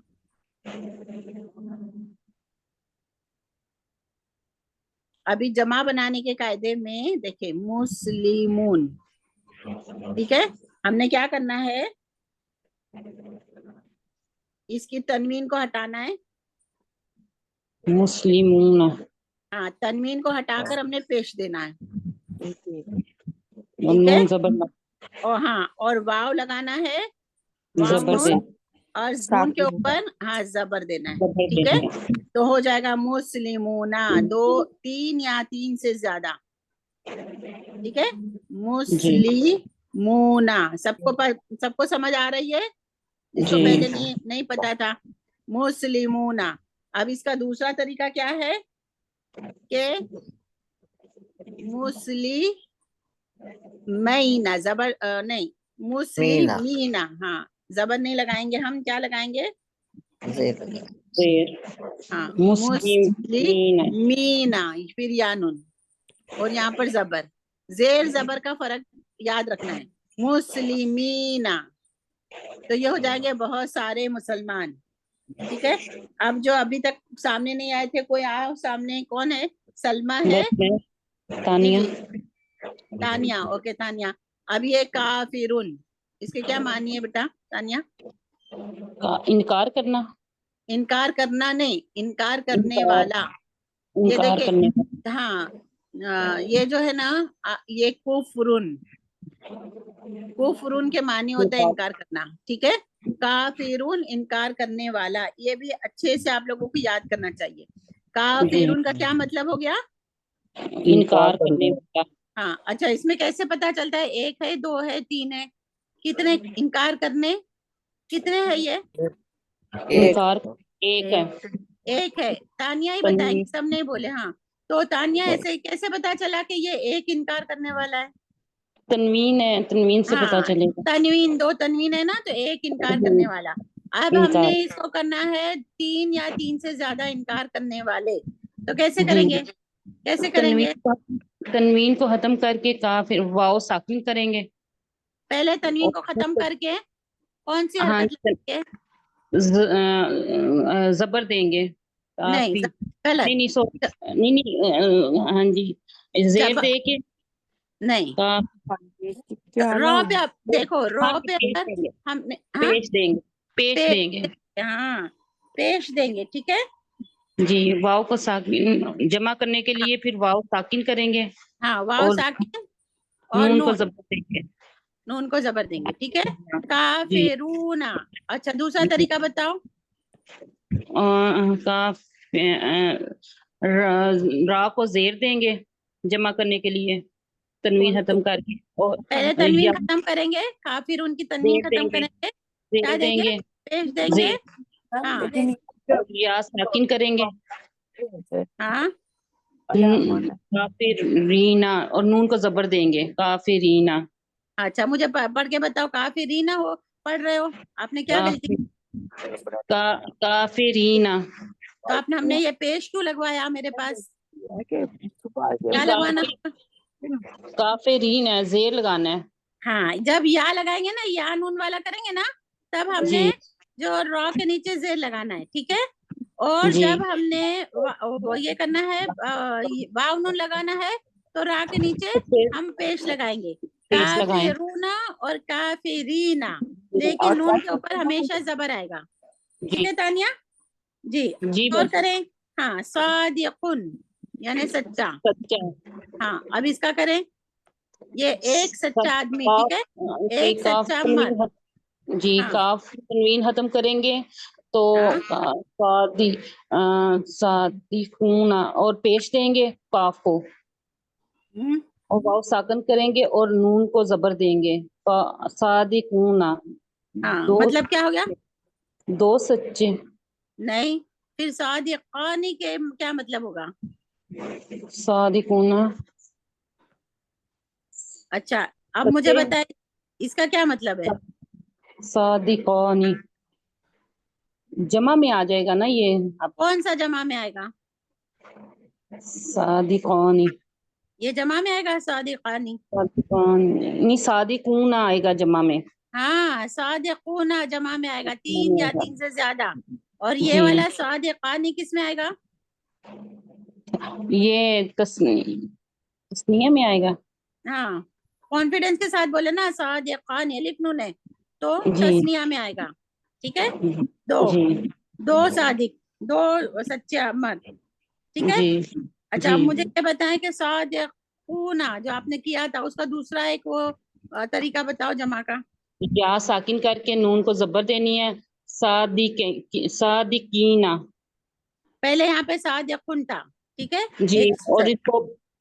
ابھی جمع بنانے کے قاعدے میں دیکھیں مسلمون، ٹھیک ہے، ہم نے کیا کرنا ہے؟ اس کی تنوین کو ہٹانا ہے، مسلمون، ہاں تنوین کو ہٹا کر ہم نے پیش دینا ہے، اور ٹھیک ہے، نون زبر اور ہاں اور واو لگانا ہے، واو زبر نون دے، اور نون کے اوپر ہاں زبر دینا ہے، ٹھیک ہے، تو ہو جائے گا مسلمونا، 2 3 یا 3 سے زیادہ، ٹھیک ہے, مسلمونا. سب کو سمجھ آ رہی ہے, جس کو پہلے نہیں پتا تھا. مسلمونا. اب اس کا دوسرا طریقہ کیا ہے کہ مسلمینا, زبر نہیں, مسلمینا. ہاں, زبر نہیں لگائیں گے ہم, کیا لگائیں گے؟ زیر ہاں, مسلمین. مینا, پھر یانون, اور یہاں پر زبر. زیر زبر کا فرق یاد رکھنا ہے. مسلمینا, تو یہ ہو جائیں گے بہت سارے مسلمان. ٹھیک ہے, اب جو ابھی تک سامنے نہیں آئے تھے, کوئی آؤ سامنے. کون ہے؟ سلمہ ہے, تانیہ. تانیہ. اوکے تانیہ. اب یہ کافرون, اس کے کیا معنی ہے بیٹا تانیہ؟ انکار کرنا. انکار کرنا نہیں, انکار کرنے انکار. والا. یہ انکار دیکھیں, کرنے کا. ہاں, یہ جو ہے نا, یہ کفرن. کفرن کے معنی ہوتا ہے انکار کرنا. ٹھیک ہے, کافرون انکار کرنے والا. یہ بھی اچھے سے آپ لوگوں کو یاد کرنا چاہیے. کافرون کا کیا مطلب ہو گیا؟ انکار کرنے والا. ہاں, اچھا, اس میں کیسے پتا چلتا ہے؟ ایک ہے, دو ہے, تین ہے, کتنے انکار کرنے؟ کتنے ہے یہ؟ انکار ایک ہے. ایک ہے. تانیہ ہی بتائیں گے, سب نہیں بولے. ہاں, تو تانیہ ایسے کیسے پتا چلا کہ یہ ایک انکار کرنے والا ہے؟ تنوین ہے, تنوین سے پتا ہاں, چلے گا. تنوین, دو تنوین ہے نا, تو ایک انکار کرنے والا. اب ہم انکار. نے اس کو کرنا ہے 3 یا 3 سے زیادہ انکار کرنے والے. تو کیسے جی. کریں گے؟ کیسے کریں گے؟ تنوین کو ختم کر کے پھر واو ساکن کریں گے. پہلے تنوین کو ختم کر کے کون سی ہاں, حرکت لگیں گے؟ زبر دیں گے. نہیں, کافی. غلط. نہیں نہیں, ہاں جی, زیر دے کے. نہیں, کیا رو نا پہ اب دیکھو, رو ہاں, پہ اگر ہم نے, ہاں, پیش دیں گے. پیش دیں گے. ہاں, پیش دیں گے. ٹھیک ہے, جی, واو کو ساکن جمع کرنے کے لیے پھر واو ساکن کریں گے. ہاں, واو اور ساکن اور نون کو نون, زبر دیں گے. نون کو زبر دیں گے. ٹھیک ہے, جی. کافرونا. اچھا, دوسرا طریقہ بتاؤ. کاف را کو زیر دیں گے جمع کرنے کے لیے, تنوین ختم کر کے. اور پہلے تنوین ختم کریں گے, کافرون کی تنوین زیر دیں ختم گے. کریں گے. زیر کیا دیں دیں گے؟ گے. پیش دیں گے. زیر. ہاں, یا ساکن کریں گے. ہاں, کافرینا, اور نون کو زبر دیں گے. کافرینا. اچھا, مجھے پڑھ کے بتاؤ. کافرینا ہو پڑھ رہے ہو, آپ نے کیا غلطی کی؟ کافرینا. تو ہم نے یہ پیش کیوں لگوایا میرے پاس؟ کیا لگوانا تھا؟ کافرین ہے, زیر لگانا ہے. ہاں, جب یا لگائیں گے نا, یا نون والا کریں گے نا, تب ہم نے جی. جو را کے نیچے زیر لگانا ہے. ٹھیک ہے, اور جی. جب ہم نے یہ کرنا ہے, واو نون لگانا ہے, تو را کے نیچے ہم پیش لگائیں گے. پیش لگائیں. کافرونا اور کافرینا, لیکن نون کے اوپر ہمیشہ زبر آئے گا. ٹھیک جی. ہے تانیہ جی, جی اور بس. کریں. ہاں, صادقن یعنی سچا. سچا. ہاں, اب اس کا کریں. یہ ایک سچا آدمی. ٹھیک ہے, جی, ایک کاف سچا مرد. تنوین. جی, ہاں, کاف تنوین ختم کریں گے تو ہاں, صادقون اور پیش دیں گے کاف کو, اور واو ساکن کریں گے اور نون کو زبر دیں گے. صادقون. ہاں, دو مطلب کیا ہو گیا؟ دو سچے. نہیں, پھر صادقانی کے کیا مطلب ہوگا؟ صادقون. اچھا, اب مجھے بتائیں اس کا کیا مطلب ہے؟ صادقانی جمع میں آ جائے گا نا یہ. کون سا جمع میں آئے گا؟ صادقانی. یہ جمع میں آئے گا صادقانی. نہیں, صادقون آئے گا جمع میں. ہاں, صادقون جمع میں آئے گا, 3 یا 3 سے زیادہ. اور یہ جی, والا صادقانی کس میں آئے گا؟ یہ تسنیہ میں آئے گا. ہاں, کانفیڈنس کے ساتھ بولے نا, صادقانی الف نون ہے تو جی. تسنیہ میں آئے گا. ٹھیک ہے, جی. دو صادق, 2 سچے مرد. ٹھیک ہے, جی. اچھا, جی. اب مجھے یہ بتائیں کہ صادقون جو آپ نے کیا تھا, اس کا دوسرا ایک وہ طریقہ بتاؤ جمع کا. یا ساکن کر کے نون کو زبر دینی ہے. صادقین. پہلے یہاں پہ صادقون تھا. ٹھیک ہے, جی, ایک اور اس کو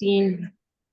3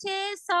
6 100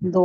2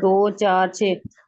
2 4 6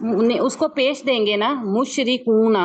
اس کو پیش دیں گے نا, مشرکونا.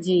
جی,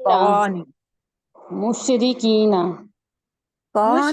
کان مشرکینا. کان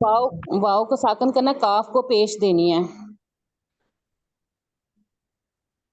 واؤ کو ساکن کرنا, کاف کو پیش دینی ہے,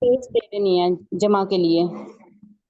پیش دے دینی ہے جمع کے لیے.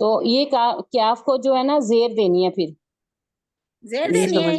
تو یہ کاف کو جو ہے نا زیر دینی ہے, پھر زیر دینی ہے.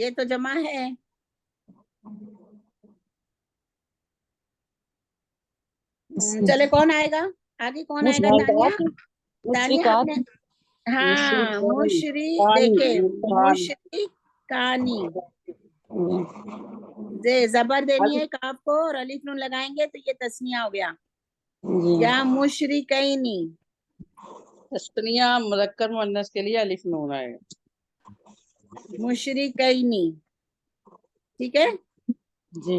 یہ تو جمع ہے. چلے کون آئے گا آگے؟ کون آئے گا؟ دانیہ. دانیہ آپ نے, ہاں مشری, دیکھیں مشرکانی, زبر دینی ہے کاف کو اور الف نون لگائیں گے تو یہ تسنیہ ہو گیا. یا مشرکینی, تسنیہ مذکر مؤنث کے لیے الف نون آئے گا. مشرکینی, ٹھیک ہے. جی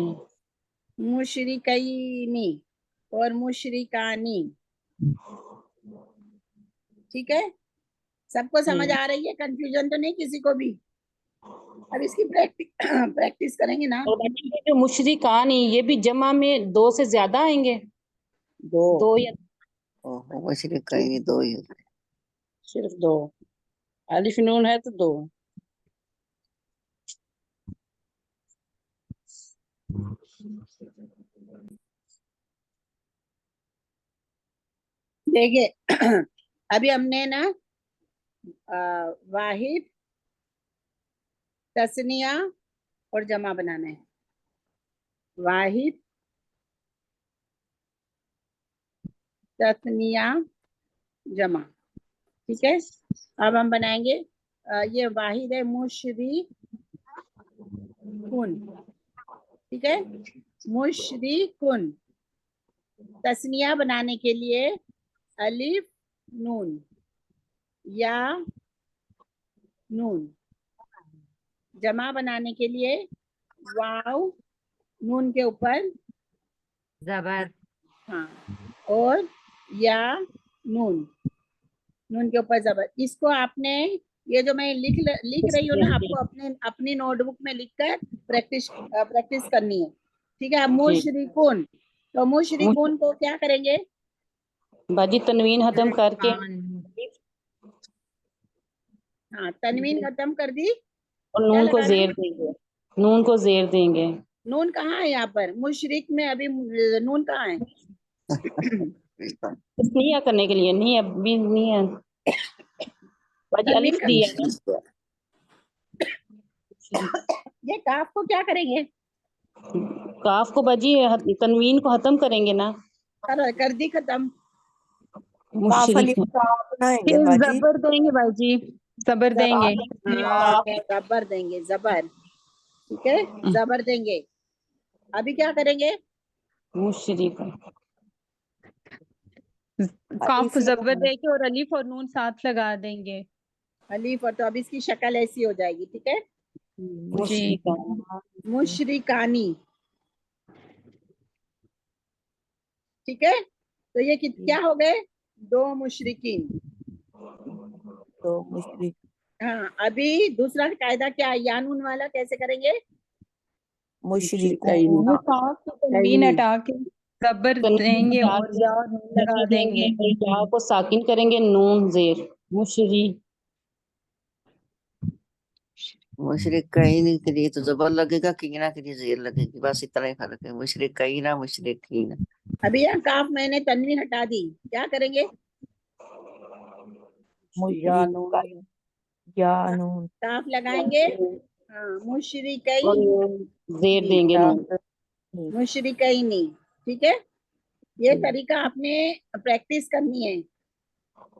مشرکینی اور مشرکانی, ٹھیک ہے. سب کو سمجھ آ رہی ہے؟ کنفیوژن تو نہیں کسی کو بھی؟ اب اس کی پریکٹس کریں گے نا. اور جو مشرکان یہ بھی جمع میں 2 سے زیادہ آئیں گے, 2 یا مشرکین 2 ہی ہوتے ہیں. صرف 2 الف نون ہے تو 2. دیکھیے ابھی ہم نے نا واحد, تسنیہ اور جمع بنانا ہے. واحد, تسنیہ, جمع, ٹھیک ہے. اب ہم بنائیں گے, یہ واحد ہے مشرکون, ٹھیک ہے. مشرکون, تسنیہ بنانے کے لیے الف نون یا نون, جمع بنانے کے لیے واو نون کے اوپر زبر. ہاں, اور یا نون, نون کے اوپر زبر. اس کو آپ نے, یہ جو میں لکھ رہی ہوں نا, آپ کو اپنی نوٹ بک میں لکھ کر پریکٹس کرنی ہے, ٹھیک ہے. مشرکون, تو مشرکون کو کیا کریں گے؟ باجی تنوین ختم کر کے, ہاں تنوین ختم کر دی, اور نون کو زیر دیں گے, نون کو زیر دیں گے. نون کہاں ہے یہاں پر؟ مشرک میں ابھی نون کہاں ہے؟ تسنیہ کرنے کے لیے نہیں, ابھی نہیں ہے باجی, الف دیا ہے. یہ کاف کو کیا کریں گے؟ کاف کو باجی تنوین کو ختم کریں گے نا, کر دی ختم. کاف مشرک. الف کا بنائیں گے باجی. زبر دیں گے باجی, زبر دیں گے. زبر دیں گے, زبر, ٹھیک ہے. زبر دیں گے. ابھی کیا کریں گے؟ مشرک, کاف زبر دے کے اور الف اور نون ساتھ لگا دیں گے. الف, اور تو اب اس کی شکل ایسی ہو جائے گی, ٹھیک ہے. مشرک, مشرکانی, ٹھیک ہے. تو یہ کیا ہو گئے؟ 2 مشرکین. تو مشرک, ہاں ابھی دوسرا قاعدہ کیا ہے؟ یا نون والا کیسے کریں گے؟ مشرکون, وہ کاف کی تنوین ہٹا کے زبر دیں گے اور یا اور نون لگا دیں گے. یا کو ساکن کریں گے, نون زیر. مشرک, مشرکین کے لیے تو زبر لگے گا, کینا کے لیے زیر لگے گی, بس اتنا ہی فرق ہے. مشرکین, مشرکین. ابھی یہاں کاف میں نے تنوین ہٹا دی, کیا کریں گے؟ مشرک, یا نون, کاف لگائیں گے, ہاں مشرکین, زیر دیں گے نون. مشرکینی, ٹھیک ہے. یہ طریقہ آپ نے پریکٹس کرنی ہے.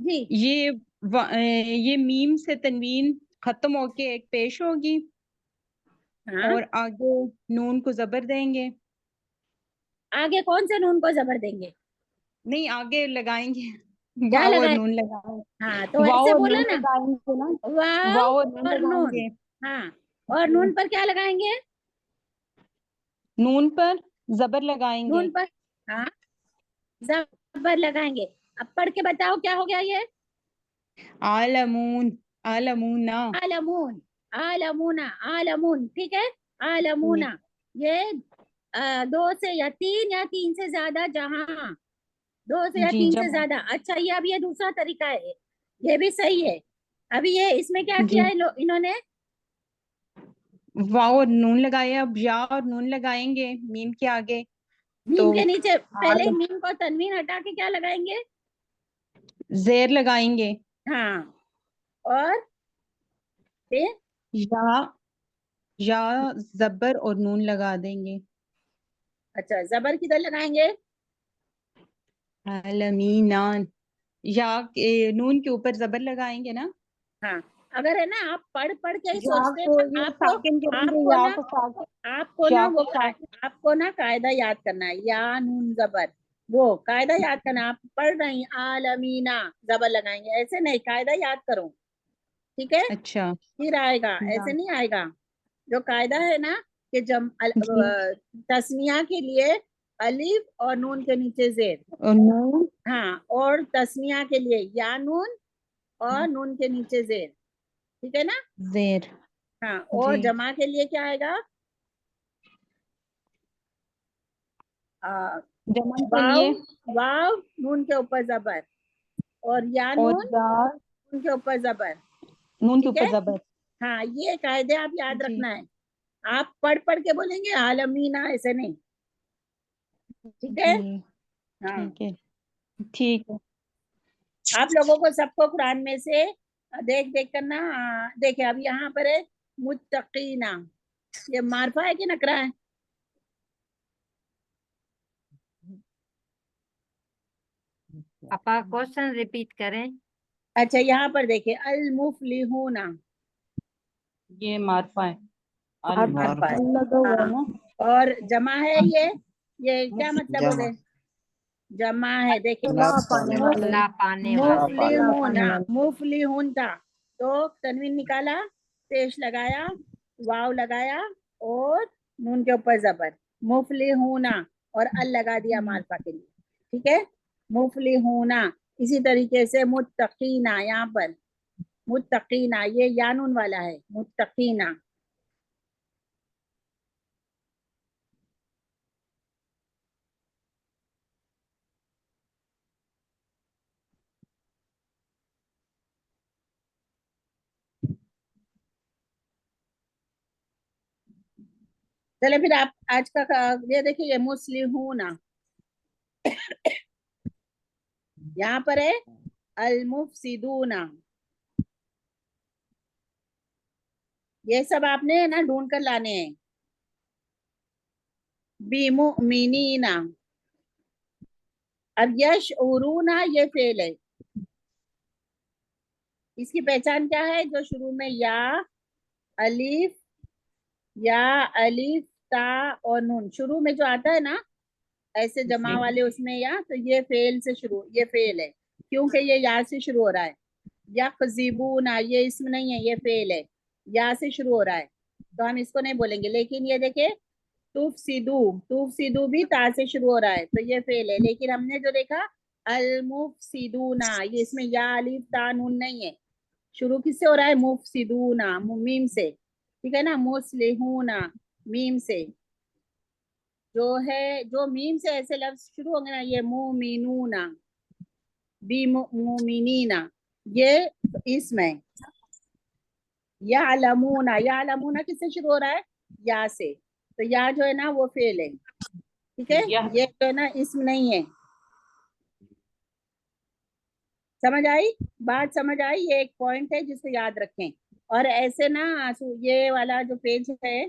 جی یہ میم سے تنوین ختم ہو کے ایک پیش ہوگی ہاں اور آگے نون کو زبر دیں گے. آگے کون سے نون کو زبر دیں گے؟ نہیں آگے لگائیں گے کیا واو اور لگائیں؟ نون لگائیں گے. ہاں تو واو ایسے اور بولا نون نا، لگائیں گے نا. واو واو اور نون اور لگائیں نون. گے. ہاں اور جی. نون پر کیا لگائیں گے؟ نون پر زبر لگائیں گے. نون پر ہاں زبر لگائیں گے. اب پڑھ کے بتاؤ کیا ہو گیا یہ؟ عالمون عالمونا. عالمون عالمونا عالمون. ٹھیک ہے عالمونا. یہ 2 سے یا 3 سے زیادہ، جہاں 2 سے یا جی 3 سے جمع. زیادہ. اچھا یہ اب یہ دوسرا طریقہ ہے، یہ بھی صحیح ہے. ابھی یہ اس میں کیا جی کیا ہے انہوں نے؟ واو اور نون لگایا. اب یا اور نون لگائیں گے میم کے آگے. تو میم کے نیچے پہلے عالم میم کو تنوین ہٹا کے کیا لگائیں گے؟ زیر لگائیں گے. ہاں اور پھر یا زبر اور نون لگا دیں گے. اچھا زبر کدھر لگائیں گے؟ عالمینان. یا نون کے اوپر زبر لگائیں گے نا. ہاں اگر ہے نا آپ پڑھ کے ہی یا سوچتے کو ہیں یہ آپ ساکن کریں گے. کو یا نا کو ساکن. آپ کو یا نا کو وہ ساکن. آپ کو نا قاعدہ یاد کرنا ہے، یا نون زبر، وہ قاعدہ یاد کرنا. آپ پڑھ رہی عالمینا زبر لگائیں گے، ایسے نہیں، قاعدہ یاد کرو. ٹھیک ہے اچھا. پھر آئے گا، ایسے نہیں آئے گا. جو قاعدہ ہے نا کہ جی تسنیہ کے لیے الف اور نون کے نیچے زیر. اور نون. ہاں اور تسنیہ کے لیے یا نون اور نون کے نیچے زیر. ٹھیک ہے نا. زیر. ہاں اور جی جمع کے لیے کیا آئے گا؟ جمع کے واو لیے. واو نون کے اوپر زبر، اور یا اور نون یا نون کے اوپر زبر. نون کے ٹھیک اوپر ہے زبر. ہاں یہ قاعدے آپ یاد جی رکھنا ہے. آپ پڑھ کے بولیں گے عالمینا، ایسے نہیں. ٹھیک ہے جی ہاں. ٹھیک ہے. ٹھیک ہے. آپ لوگوں کو سب کو قرآن میں سے دیکھ کر نا دیکھیں. اب یہاں پر ہے متقینا، یہ معرفہ ہے کہ نکرہ ہے؟ پاپا کوشچن ریپیٹ کریں. اچھا یہاں پر دیکھیں المفلحون، یہ معرفہ ہے. معرفہ ہے. لگا ہوا ہے ہاں نا. اور جمع ہے یہ کیا مطلب ہو گئے؟ جمع ہے. دیکھیں لا پانے والے. لا پانے والے. مفلحون، مفلحون تھا تو تنوین نکالا، پیش لگایا، واو لگایا اور نون کے اوپر زبر. مفلحون اور ال لگا دیا معرفہ کے لیے. ٹھیک ہے مفلحون. اسی طریقے سے متقینا، یہاں پر متقینا یہ یا نون والا ہے. متقینا چلے. پھر آپ آج کا یہ دیکھیے یہ مسلمون، یہاں پر ہے المفسدون. یہ سب آپ نے نا ڈھونڈ کر لانے ہیں. بمؤمنین. اب یشعرون یہ فعل ہے، اس کی پہچان کیا ہے؟ جو شروع میں یا الف تا اور نون شروع میں جو آتا ہے نا ایسے جمع والے اس میں یا، تو یہ فعل سے شروع، یہ فعل ہے کیونکہ یہ یا سے شروع ہو رہا ہے. یکذبون یہ اسم نہیں ہے، یہ فعل ہے، یا سے شروع ہو رہا ہے تو ہم اس کو نہیں بولیں گے. لیکن یہ دیکھیں تفسدو بھی تا سے شروع ہو رہا ہے تو یہ فعل ہے. لیکن ہم نے جو دیکھا المفسدون، یہ اس میں یا الف تا نون نہیں ہے، شروع کس سے ہو رہا ہے؟ مفسدون میم سے. ٹھیک ہے نا. مصلحون میم سے. جو میم سے ایسے لفظ شروع ہوں گے نا، یہ مومنون بمؤمنین یہ اسم ہے. یعلمون کس سے شروع ہو رہا ہے؟ یا سے. تو یا جو ہے نا وہ فعل ہے. ٹھیک ہے یہ جو ہے نا اسم نہیں ہے. سمجھ آئی بات؟ سمجھ آئی؟ یہ ایک پوائنٹ ہے جس کو یاد رکھیں. اور ایسے نا یہ والا جو پیج ہے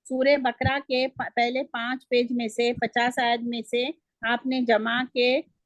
سورہ بقرہ کے پہلے 5 پیج میں سے 50 آیت میں سے آپ نے جمع کے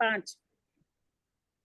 5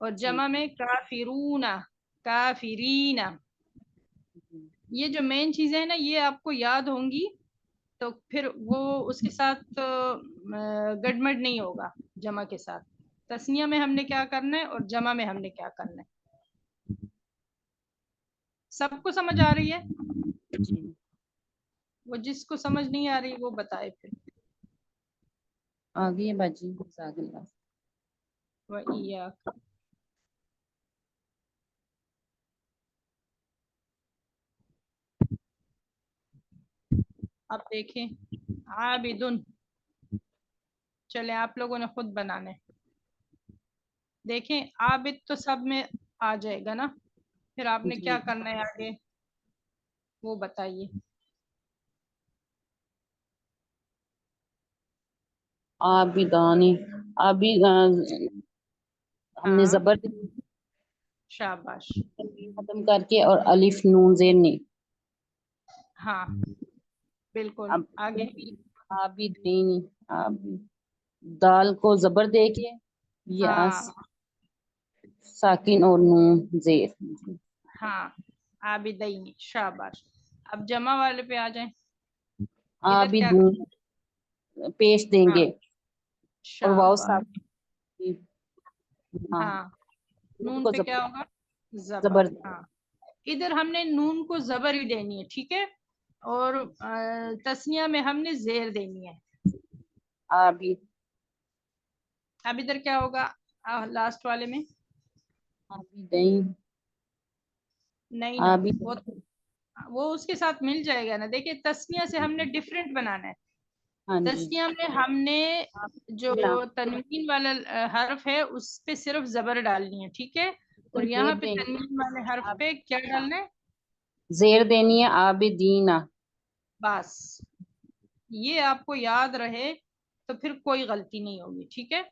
اور جمع میں کافرونا، کافرینا. یہ جو مین چیزیں ہیں نا یہ آپ کو یاد ہوں گی تو پھر وہ اس کے ساتھ گڑمڑ نہیں ہوگا جمع کے ساتھ. تسنیہ میں ہم نے کیا کرنا ہے اور جمع میں ہم نے کیا کرنا ہے. سب کو سمجھ آ رہی ہے؟ وہ جس کو سمجھ نہیں آ رہی وہ بتائے پھر. آگے باجی جزاک اللہ. وَإِيَّاكَ. اب دیکھیں عابدن. چلیں آپ لوگوں نے خود بنانے. دیکھیں عابد تو سب میں آ جائے گا نا، پھر آپ نے کیا کرنا ہے آگے وہ بتائیے. عابدانی، عابد ہم نے ہاں زبر شاباش. ختم کر کے اور الف نون زیر نہیں. ہاں بالکل. اب آگے عابدین، دال کو زبر دے کے یا ہاں ساکن اور نون زیر. ہاں عابدین. شاباش. اب جمع والے پہ آ جائیں. ادھر کیا عابدون پیش دیں ہاں گے اور واو شاباش. ساکن. ہاں ہاں نون کو پہ کیا ہوگا؟ زبر. زبر. ہاں ادھر ہم نے نون کو زبر ہی دینی ہے، ٹھیک ہے. اور تسنیہ میں ہم نے زیر دینی ہے. عابد اب ادھر کیا ہوگا لاسٹ والے میں؟ عابدین، نہیں نا، عابد وہ اس کے ساتھ مل جائے گا نا. دیکھیں تسنیہ سے ہم نے ڈیفرنٹ بنانا ہے. ہاں جی تسنیہ میں ہم نے جو تنوین والا حرف ہے اس پہ صرف زبر ڈالنی ہے، ٹھیک ہے. اور یہاں پہ تنوین والے حرف پہ کیا ڈالنا ہے؟ زیر دینی ہے عابدینہ. بس یہ آپ کو یاد رہے تو پھر کوئی غلطی نہیں ہوگی، ٹھیک ہے.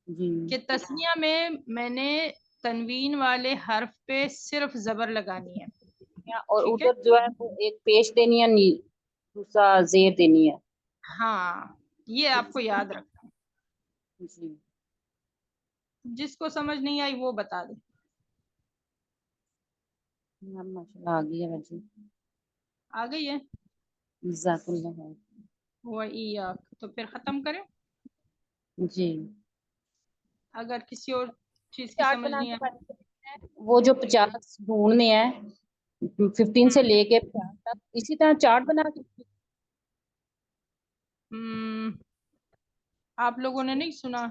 جی کہ تسنیہ میں نے تنوین والے حرف پہ صرف زبر لگانی ہے، اور ٹھیک ہے. ادھر جو ہے وہ ایک پیش دینی ہے، دوسرا زیر دینی ہے. ہاں یہ آپ کو یاد رکھنا ہے. جی جس کو سمجھ نہیں آئی وہ بتا دیں. ماشاءاللہ آ گئی ہے باجی. آ گئی ہے. جزاک اللہ. وَإِيَّاكَ. تو پھر ختم کریں. جی اگر کسی اور چیز کی چارٹ سمجھ بنا نہیں کے آئی. وہ جو 50 ڈھونڈنے ہیں 15 سے لے کے 50 تک اسی طرح چارٹ بنا کے. آپ لوگوں نے نہیں سنا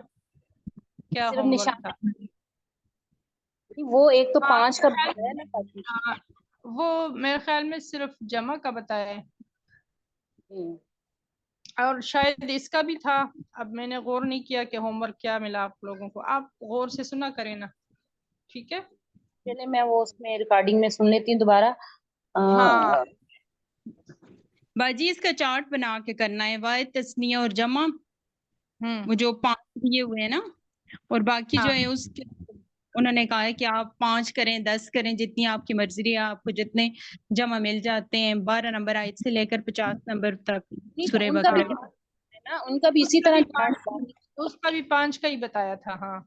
کیا صرف ہوم ورک تھا؟ نشان وہ ایک تو ہاں 5 کا بتایا ہے نا. ہاں، وہ میرے خیال میں صرف جمع کا بتایا ہے اور شاید اس کا بھی تھا. اب میں نے غور نہیں کیا کہ ہوم ورک کیا ملا آپ لوگوں کو. آپ غور سے سنا کریں نا، ٹھیک ہے. چلے میں وہ اس میں ریکارڈنگ میں سن لیتی ہوں دوبارہ. ہاں باجی اس کا چارٹ بنا کے کرنا ہے، واحد تسنیہ اور جمع وہ جو 5 دیے ہوئے ہیں نا، اور باقی جو ہے اس کے انہوں نے کہا ہے کہ آپ 5 کریں 10 کریں جتنی آپ کی مرضی ہے. آپ کو جتنے جمع مل جاتے ہیں 12 نمبر آیت سے لے کر 50 نمبر تک سورہ ان کا بھی بقرہ. ہے نا، ان کا بھی اسی طرح چارٹ. اس کا بھی 5 کا ہی بتایا تھا. ہاں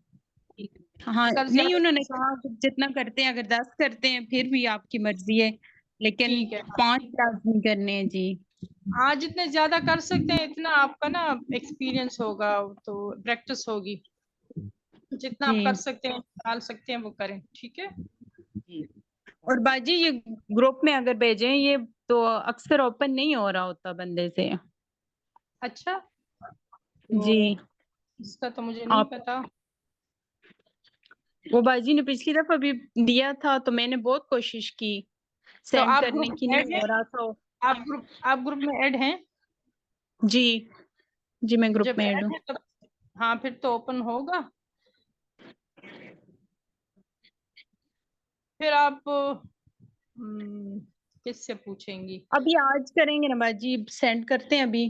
ہاں اگر نہیں زیادہ انہوں نے کہا کہ جتنا کرتے ہیں، اگر 10 کرتے ہیں پھر بھی آپ کی مرضی ہے، لیکن ٹھیک ہے. 5 لازمی کرنے ہیں. جی ہاں جتنے زیادہ کر سکتے ہیں اتنا آپ کا نا ایکسپیرینس ہوگا تو پریکٹس ہوگی. جتنا آپ جی کر سکتے ہیں ڈال سکتے ہیں وہ کریں، ٹھیک ہے. اور باجی یہ گروپ میں اگر بھیجیں یہ تو اکثر اوپن نہیں ہو رہا ہوتا بندے سے. اچھا تو جی اس کا تو مجھے نہیں آپ پتا. وہ باجی نے پچھلی دفعہ بھی دیا تھا تو میں نے بہت کوشش کی تو سینڈ آپ کرنے گروپ کی، میں ایڈ نہیں ہیں؟ ہو رہا تو. آپ گروپ میں ایڈ ہیں؟ جی جی میں گروپ جب میں ایڈ ایڈ ہوں. ہے تو ہاں پھر تو اوپن ہوگا. پھر آپ کس سے پوچھیں گی؟ ابھی آج کریں گے نا باجی، سینڈ کرتے ہیں ابھی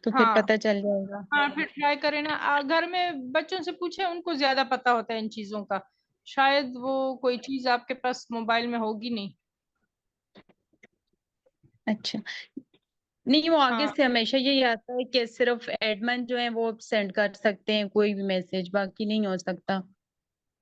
تو پھر ہاں پتہ چل جائے گا. ہاں پھر ٹرائی کریں نا. گھر میں بچوں سے پوچھیں، ان کو زیادہ پتا ہوتا ہے ان چیزوں کا. شاید وہ کوئی چیز آپ کے پاس موبائل میں ہوگی نہیں. اچھا نہیں وہ آگے ہاں سے ہمیشہ یہی آتا ہے کہ صرف ایڈمن جو ہیں وہ سینڈ کر سکتے ہیں کوئی بھی میسج، باقی نہیں ہو سکتا.